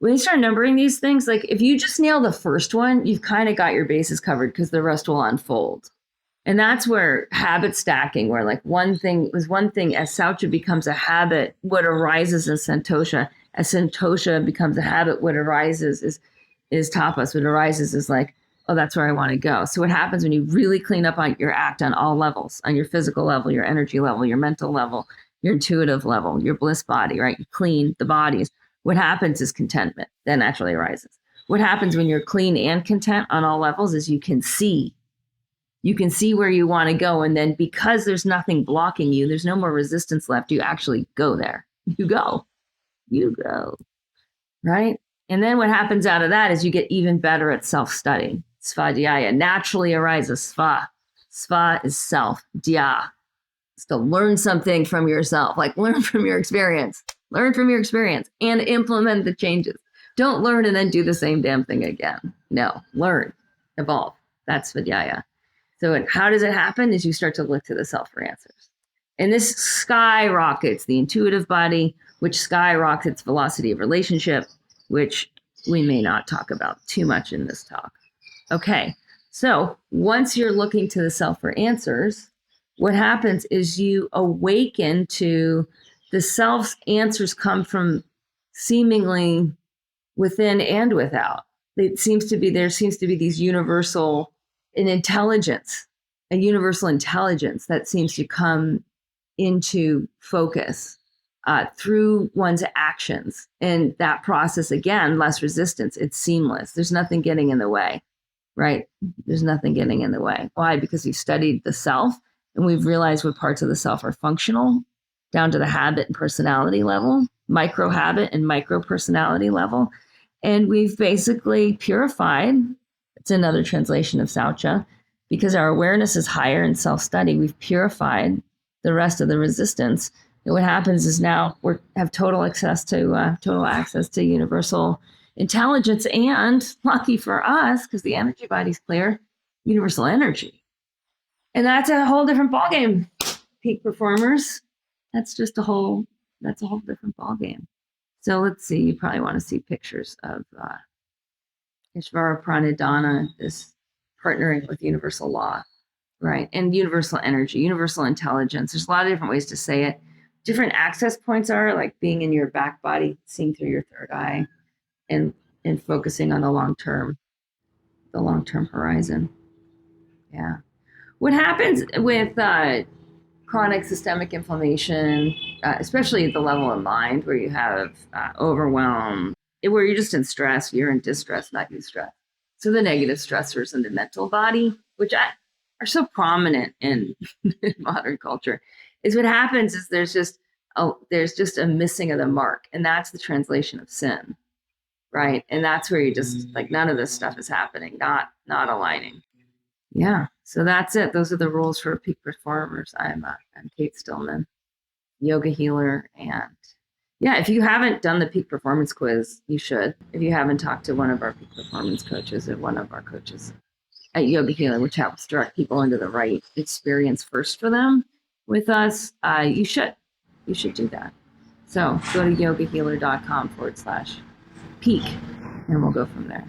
when you start numbering these things, like if you just nail the first one, you've kind of got your bases covered because the rest will unfold. And that's where habit stacking, where like one thing as Saucha becomes a habit, what arises as Santosha. As Santosha becomes a habit, what arises is tapas. What arises is like, oh, that's where I want to go. So what happens when you really clean up on your act on all levels, on your physical level, your energy level, your mental level, your intuitive level, your bliss body, right? You clean the bodies. What happens is contentment that naturally arises. What happens when you're clean and content on all levels is you can see where you want to go. And then because there's nothing blocking you, there's no more resistance left. You actually go there. You go, right? And then what happens out of that is you get even better at self-study. Svadhyaya naturally arises. Sva is self. Dhya is to learn something from yourself, like learn from your experience and implement the changes. Don't learn and then do the same damn thing again. No, learn, evolve. That's Svadhyaya. So how does it happen is you start to look to the self for answers. And this skyrockets the intuitive body, which skyrockets velocity of relationship, which we may not talk about too much in this talk. Okay, so once you're looking to the self for answers, what happens is you awaken to the self's answers come from seemingly within and without. There seems to be these universal intelligence that seems to come into focus through one's actions. And that process, again, less resistance. It's seamless. There's nothing getting in the way, right? There's nothing getting in the way. Why? Because we've studied the self and we've realized what parts of the self are functional down to the habit and personality level, micro habit and micro personality level. And we've basically purified. It's another translation of Saucha. Because our awareness is higher in self-study, we've purified the rest of the resistance. And what happens is now we have total access to universal intelligence, and lucky for us, because the energy body's clear, universal energy. And that's a whole different ballgame, peak performers. That's a whole different ballgame. So let's see, you probably want to see pictures of Ishvara Pranidhana, this partnering with universal law, right? And universal energy, universal intelligence. There's a lot of different ways to say it. Different access points are like being in your back body, seeing through your third eye, and focusing on the long-term horizon. Yeah. What happens with chronic systemic inflammation, especially at the level of mind where you have overwhelm, where you're just in stress, you're in distress, not eustress. So the negative stressors in the mental body, which are so prominent in modern culture, is what happens is there's just a missing of the mark. And that's the translation of sin, right? And that's where you just like none of this stuff is happening, not aligning. Yeah. So that's it. Those are the rules for peak performers. I'm Kate Stillman, yoga healer. And yeah, if you haven't done the peak performance quiz, you should. If you haven't talked to one of our peak performance coaches or one of our coaches at Yoga Healer, which helps direct people into the right experience first for them with us, you should do that. So go to yogahealer.com/peak and we'll go from there.